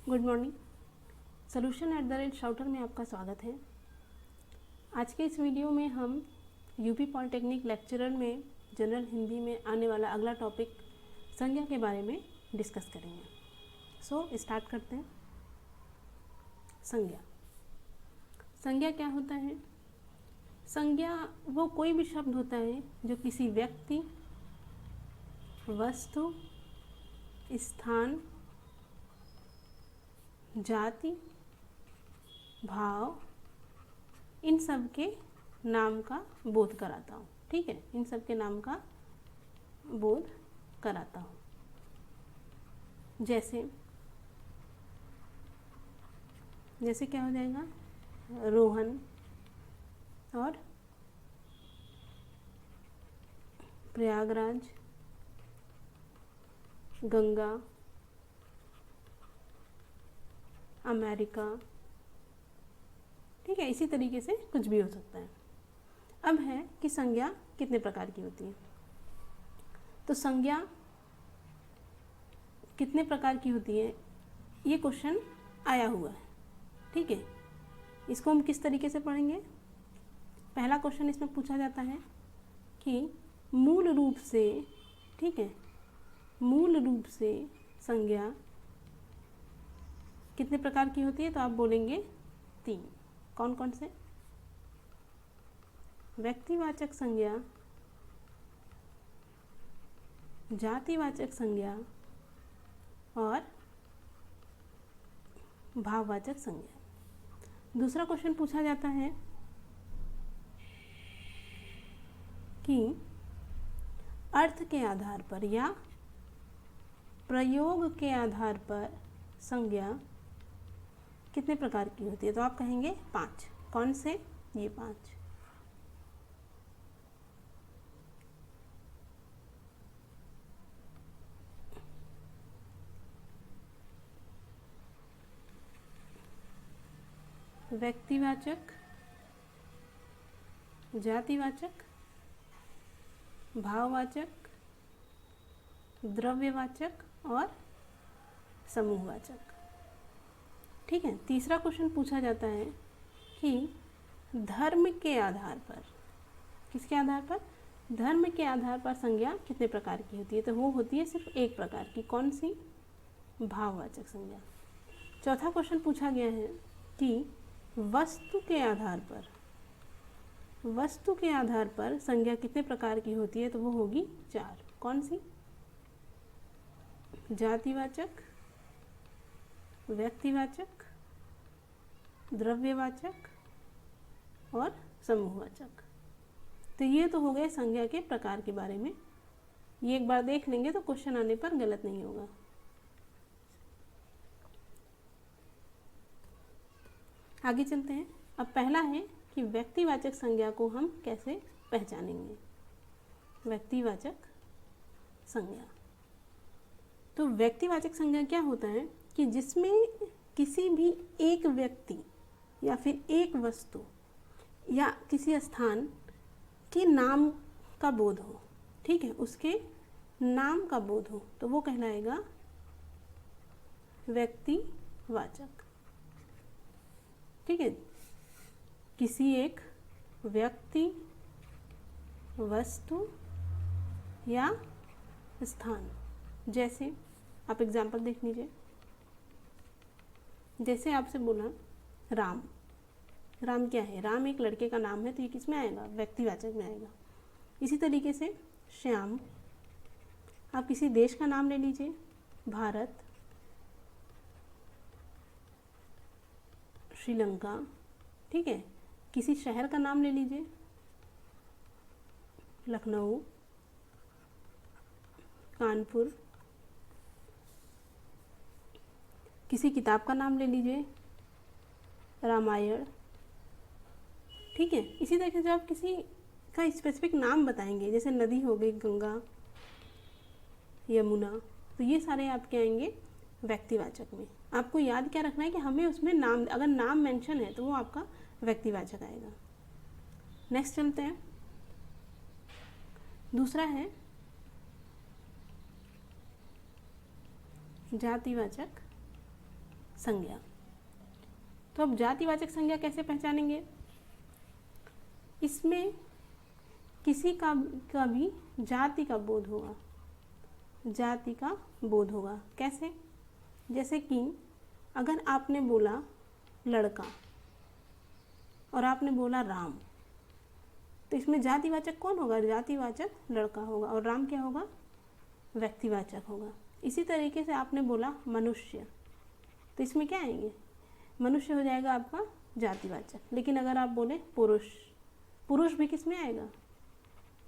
Good morning. solution@shouter में आपका स्वागत है। आज के इस वीडियो में हम यूपी पॉलिटेक्निक लेक्चरर में जनरल हिंदी में आने वाला अगला टॉपिक संज्ञा के बारे में डिस्कस करेंगे। सो स्टार्ट करते हैं। संज्ञा संज्ञा क्या होता है? संज्ञा वो कोई भी शब्द होता है जो किसी व्यक्ति, वस्तु, स्थान, जाति, भाव, इन सब के नाम का बोध कराता हूँ। ठीक है, इन सब के नाम का बोध कराता हूँ। जैसे क्या हो जाएगा? रोहन और प्रयागराज, गंगा, अमेरिका। ठीक है, इसी तरीके से कुछ भी हो सकता है। अब है कि संज्ञा कितने प्रकार की होती है। तो संज्ञा कितने प्रकार की होती है, ये क्वेश्चन आया हुआ है। ठीक है, इसको हम किस तरीके से पढ़ेंगे? पहला क्वेश्चन इसमें पूछा जाता है कि मूल रूप से, ठीक है, मूल रूप से संज्ञा कितने प्रकार की होती है? तो आप बोलेंगे 3। कौन कौन से? व्यक्तिवाचक संज्ञा, जातिवाचक संज्ञा और भाववाचक संज्ञा। दूसरा क्वेश्चन पूछा जाता है कि अर्थ के आधार पर या प्रयोग के आधार पर संज्ञा कितने प्रकार की होती है? तो आप कहेंगे 5। कौन से? ये 5। व्यक्तिवाचक, जातिवाचक, भाववाचक, द्रव्यवाचक और समूहवाचक। ठीक है, तीसरा क्वेश्चन पूछा जाता है कि धर्म के आधार पर, किसके आधार पर? धर्म के आधार पर संज्ञा कितने प्रकार की होती है? तो वो होती है सिर्फ एक प्रकार की। कौन सी? भाववाचक संज्ञा। चौथा क्वेश्चन पूछा गया है कि वस्तु के आधार पर, वस्तु के आधार पर संज्ञा कितने प्रकार की होती है? तो वो होगी 4। कौन सी? जातिवाचक, व्यक्तिवाचक, द्रव्यवाचक और समूहवाचक। तो ये तो हो गए संज्ञा के प्रकार के बारे में। ये एक बार देख लेंगे तो क्वेश्चन आने पर गलत नहीं होगा। आगे चलते हैं। अब पहला है कि व्यक्तिवाचक संज्ञा को हम कैसे पहचानेंगे। व्यक्तिवाचक संज्ञा, तो व्यक्तिवाचक संज्ञा क्या होता है कि जिसमें किसी भी एक व्यक्ति या फिर एक वस्तु या किसी स्थान के नाम का बोध हो। ठीक है, उसके नाम का बोध हो तो वो कहलाएगा व्यक्तिवाचक। ठीक है, किसी एक व्यक्ति, वस्तु या स्थान। जैसे आप एग्जाम्पल देख लीजिए। जैसे आपसे बोला राम। राम क्या है? राम एक लड़के का नाम है, तो ये किस में आएगा? व्यक्तिवाचक में आएगा। इसी तरीके से श्याम, आप किसी देश का नाम ले लीजिए, भारत, श्रीलंका। ठीक है, किसी शहर का नाम ले लीजिए, लखनऊ, कानपुर। किसी किताब का नाम ले लीजिए, रामायण। ठीक है, इसी तरीके से आप किसी का स्पेसिफिक नाम बताएंगे, जैसे नदी हो गई गंगा, यमुना, तो ये सारे आपके आएंगे व्यक्तिवाचक में। आपको याद क्या रखना है कि हमें उसमें नाम, अगर नाम मेंशन है तो वो आपका व्यक्तिवाचक आएगा। नेक्स्ट चलते हैं। दूसरा है जातिवाचक संज्ञा। तो अब जातिवाचक संज्ञा कैसे पहचानेंगे? इसमें किसी का भी जाति का बोध होगा, जाति का बोध होगा। कैसे? जैसे कि अगर आपने बोला लड़का और आपने बोला राम, तो इसमें जातिवाचक कौन होगा? जातिवाचक लड़का होगा और राम क्या होगा? व्यक्तिवाचक होगा। इसी तरीके से आपने बोला मनुष्य, तो इसमें क्या आएंगे? मनुष्य हो जाएगा आपका जातिवाचक। लेकिन अगर आप बोले पुरुष, पुरुष भी किस में आएगा?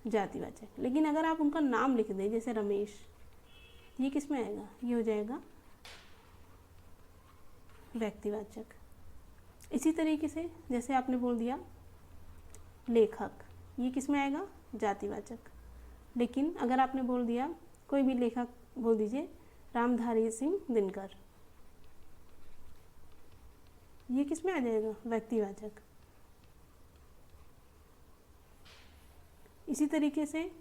जातिवाचक। लेकिन अगर आप उनका नाम लिख दें जैसे रमेश, ये किस में आएगा? ये हो जाएगा व्यक्तिवाचक। इसी तरीके से जैसे आपने बोल दिया लेखक, ये किस में आएगा? जातिवाचक। लेकिन अगर आपने बोल दिया कोई भी लेखक, बोल दीजिए रामधारी सिंह दिनकर, ये किस में आ जाएगा? व्यक्तिवाचक। इसी तरीके से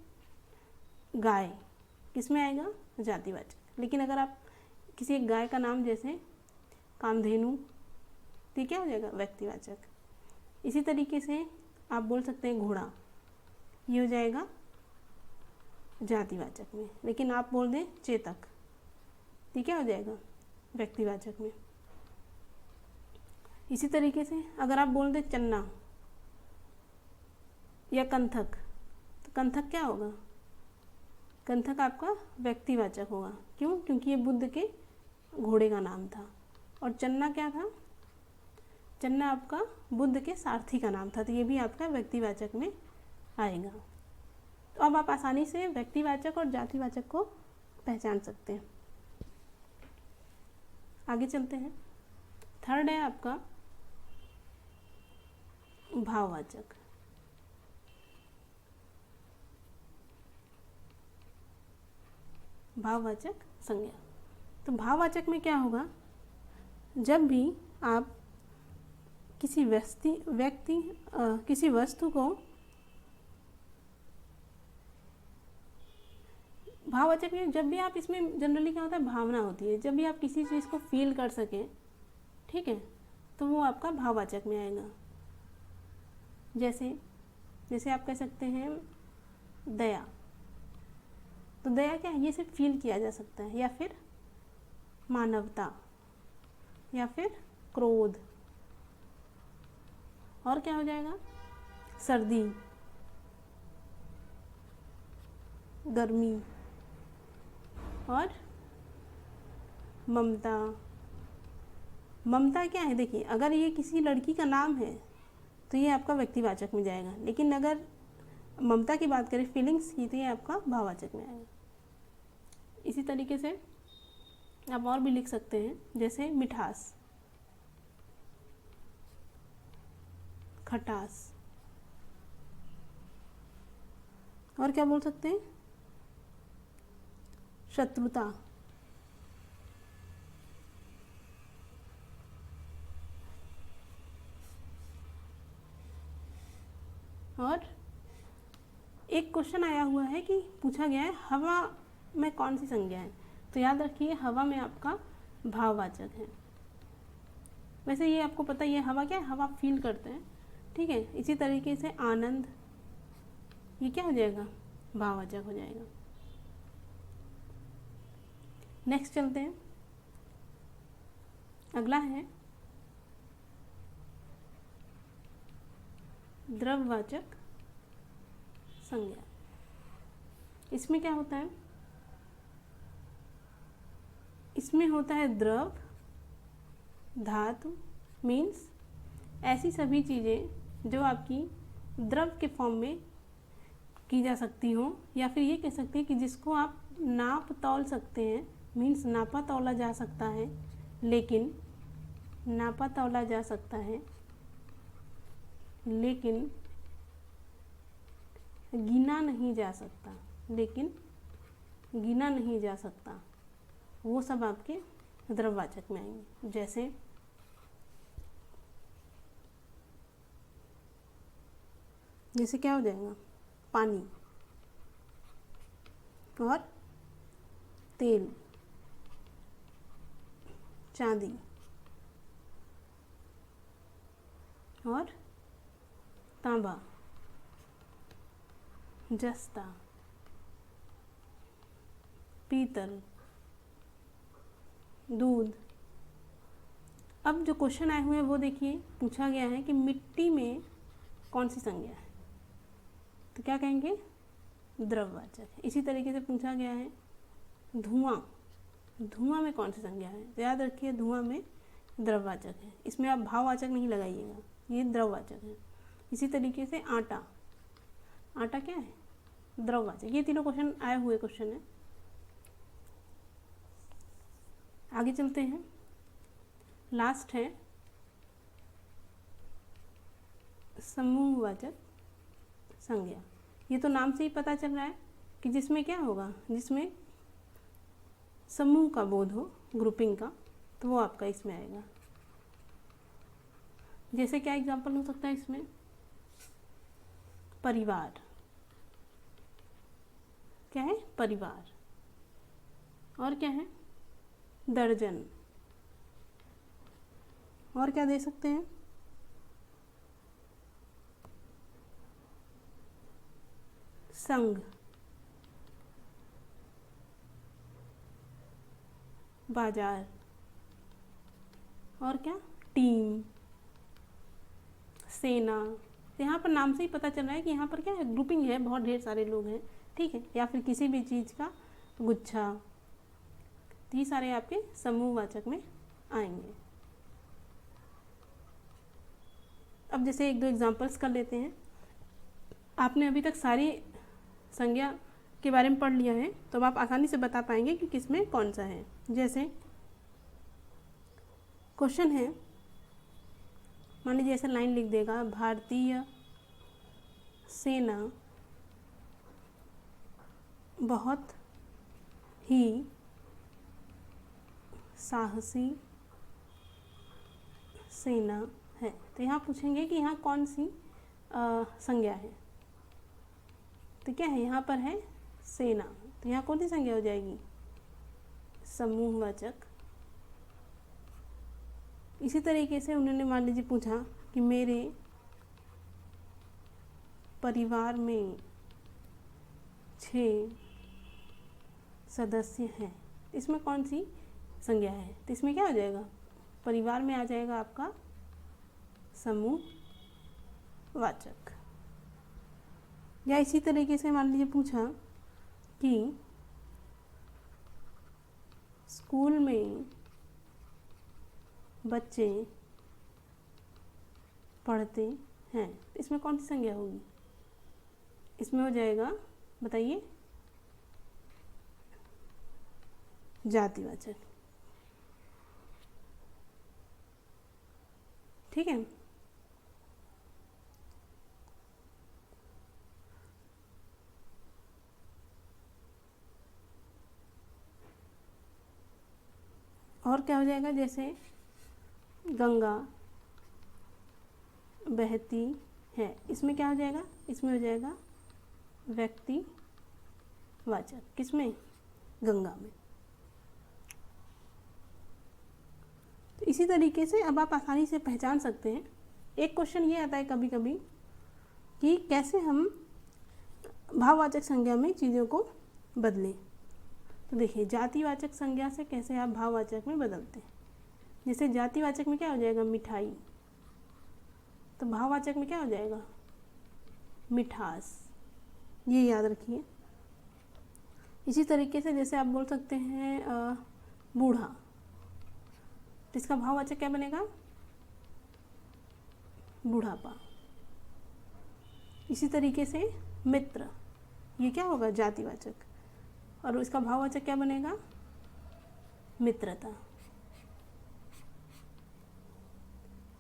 गाय किस में आएगा? जातिवाचक। लेकिन अगर आप किसी एक गाय का नाम जैसे कामधेनु, तो ये क्या हो जाएगा? व्यक्तिवाचक। इसी तरीके से आप बोल सकते हैं घोड़ा, ये हो जाएगा जातिवाचक में। लेकिन आप बोल दें चेतक, तो क्या हो जाएगा? व्यक्तिवाचक में। इसी तरीके से अगर आप बोल दें चन्ना या कंथक, तो कंथक क्या होगा? कंथक आपका व्यक्तिवाचक होगा। क्यों? क्योंकि ये बुद्ध के घोड़े का नाम था। और चन्ना क्या था? चन्ना आपका बुद्ध के सारथी का नाम था, तो ये भी आपका व्यक्तिवाचक में आएगा। तो अब आप आसानी से व्यक्तिवाचक और जातिवाचक को पहचान सकते हैं। आगे चलते हैं। थर्ड है आपका भाववाचक। भाववाचक संज्ञा। तो भाववाचक में क्या होगा? जब भी आप किसी किसी वस्तु को, भाववाचक में जब भी आप, इसमें जनरली क्या होता है? भावना होती है। जब भी आप किसी चीज़ को फील कर सकें, ठीक है, तो वो आपका भाववाचक में आएगा। जैसे आप कह सकते हैं दया, तो दया क्या है? ये सिर्फ फील किया जा सकता है। या फिर मानवता, या फिर क्रोध, और क्या हो जाएगा? सर्दी, गर्मी, और ममता। ममता क्या है? देखिए, अगर ये किसी लड़की का नाम है तो ये आपका व्यक्तिवाचक में जाएगा। लेकिन अगर ममता की बात करें, फीलिंग्स की, तो ये आपका भाववाचक में आएगा। इसी तरीके से आप और भी लिख सकते हैं, जैसे मिठास, खटास, और क्या बोल सकते हैं? शत्रुता, और एक क्वेश्चन आया हुआ है कि पूछा गया है हवा में कौन सी संज्ञा है? तो याद रखिए हवा में आपका भाववाचक है। वैसे ये आपको पता ही है, हवा क्या है? हवा फील करते हैं, ठीक है। इसी तरीके से आनंद, ये क्या हो जाएगा? भाववाचक हो जाएगा। नेक्स्ट चलते हैं। अगला है द्रव्यवाचक संज्ञा। इसमें क्या होता है? इसमें होता है द्रव, धातु, मीन्स ऐसी सभी चीज़ें जो आपकी द्रव के फॉर्म में की जा सकती हो, या फिर ये कह सकते हैं कि जिसको आप नाप तौल सकते हैं, मीन्स नापा तौला जा सकता है, लेकिन नापा तौला जा सकता है लेकिन गिना नहीं जा सकता, लेकिन गिना नहीं जा सकता, वो सब आपके द्रव्यवाचक में आएंगे। जैसे क्या हो जाएगा? पानी, और तेल, चांदी, और तांबा, जस्ता, पीतल, दूध। अब जो क्वेश्चन आए हुए हैं वो देखिए, पूछा गया है कि मिट्टी में कौन सी संज्ञा है, तो क्या कहेंगे, द्रववाचक। इसी तरीके से पूछा गया है धुआं, धुआं में कौन सी संज्ञा है, तो याद रखिए धुआं में द्रववाचक है, इसमें आप भाववाचक नहीं लगाइएगा, ये द्रववाचक है। इसी तरीके से आटा, आटा क्या है, द्रववाचक। ये तीनों क्वेश्चन आए हुए क्वेश्चन है। आगे चलते हैं, लास्ट है समूहवाचक संज्ञा। ये तो नाम से ही पता चल रहा है कि जिसमें क्या होगा, जिसमें समूह का बोध हो, ग्रुपिंग का, तो वो आपका इसमें आएगा। जैसे क्या एग्जाम्पल हो सकता है इसमें, परिवार, क्या है, परिवार। और क्या है, दर्जन। और क्या दे सकते हैं, संघ, बाजार। और क्या, टीम, सेना। यहाँ पर नाम से ही पता चल रहा है कि यहाँ पर क्या है, ग्रुपिंग है, बहुत ढेर सारे लोग हैं, ठीक है, या फिर किसी भी चीज़ का गुच्छा। ये सारे आपके समूहवाचक में आएंगे। अब जैसे एक दो एग्जांपल्स कर लेते हैं। आपने अभी तक सारी संज्ञा के बारे में पढ़ लिया है, तो अब आप आसानी से बता पाएंगे कि किसमें कौन सा है। जैसे क्वेश्चन है, मान लीजिए ऐसे लाइन लिख देगा, भारतीय सेना बहुत ही साहसी सेना है। तो यहाँ पूछेंगे कि यहाँ कौन सी संज्ञा है, तो क्या है, यहाँ पर है सेना, तो यहाँ कौन सी संज्ञा हो जाएगी, समूहवाचक। इसी तरीके से उन्होंने मान लीजिए पूछा कि मेरे परिवार में 6 सदस्य हैं, इसमें कौन सी संज्ञा है, तो इसमें क्या हो जाएगा, परिवार में आ जाएगा आपका समूहवाचक। या इसी तरीके से मान लीजिए पूछा कि स्कूल में बच्चे पढ़ते हैं, इसमें कौन सी संज्ञा होगी, इसमें हो जाएगा, बताइए, जातिवाचक। ठीक है, और क्या हो जाएगा, जैसे गंगा बहती है, इसमें क्या हो जाएगा, इसमें हो जाएगा व्यक्तिवाचक। किसमें, गंगा में। तो इसी तरीके से अब आप आसानी से पहचान सकते हैं। एक क्वेश्चन ये आता है कभी कभी कि कैसे हम भाववाचक संज्ञा में चीज़ों को बदलें। तो देखिए, जातिवाचक संज्ञा से कैसे आप भाववाचक में बदलते हैं। जैसे जातिवाचक में क्या हो जाएगा, मिठाई, तो भाववाचक में क्या हो जाएगा, मिठास। ये याद रखिए। इसी तरीके से जैसे आप बोल सकते हैं बूढ़ा, तो इसका भाववाचक क्या बनेगा, बूढ़ापा। इसी तरीके से मित्र, ये क्या होगा, जातिवाचक, और इसका भाववाचक क्या बनेगा, मित्रता।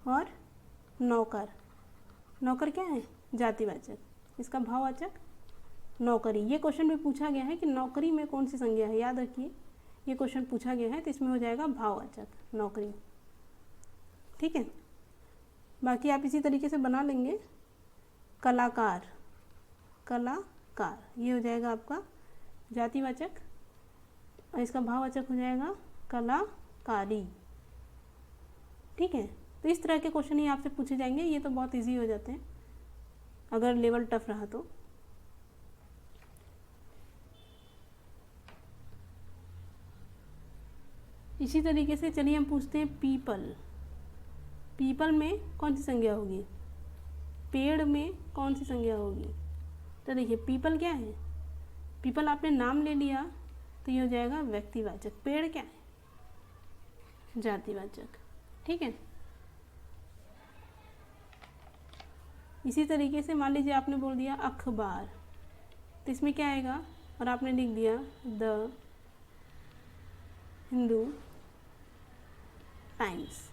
और नौकर, नौकर क्या है, जातिवाचक, इसका भाववाचक नौकरी। ये क्वेश्चन में पूछा गया है कि नौकरी में कौन सी संज्ञा है, याद रखिए, ये क्वेश्चन पूछा गया है, तो इसमें हो जाएगा भाववाचक, नौकरी। ठीक है, बाकी आप इसी तरीके से बना लेंगे। कलाकार, कलाकार, ये हो जाएगा आपका जातिवाचक, और इसका भाववाचक हो जाएगा कलाकारी। ठीक है, तो इस तरह के क्वेश्चन ही आपसे पूछे जाएंगे। ये तो बहुत इजी हो जाते हैं अगर लेवल टफ रहा तो। इसी तरीके से चलिए हम पूछते हैं पीपल। पीपल में कौन सी संज्ञा होगी, पेड़ में कौन सी संज्ञा होगी। तो देखिए पीपल क्या है, पीपल आपने नाम ले लिया तो ये हो जाएगा व्यक्तिवाचक, पेड़ क्या है जातिवाचक, ठीक है। इसी तरीके से मान लीजिए आपने बोल दिया अखबार, तो इसमें क्या आएगा, और आपने लिख दिया द हिंदू टाइम्स,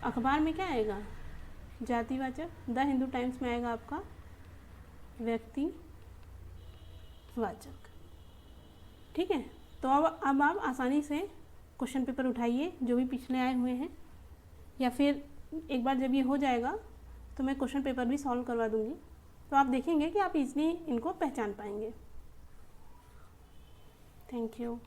अखबार में क्या आएगा जातिवाचक, द हिंदू टाइम्स में आएगा आपका व्यक्तिवाचक, ठीक है। तो अब आप आसानी से क्वेश्चन पेपर उठाइए जो भी पिछले आए हुए हैं, या फिर एक बार जब ये हो जाएगा तो मैं क्वेश्चन पेपर भी सॉल्व करवा दूंगी, तो आप देखेंगे कि आप इजीली इनको पहचान पाएंगे। Thank you.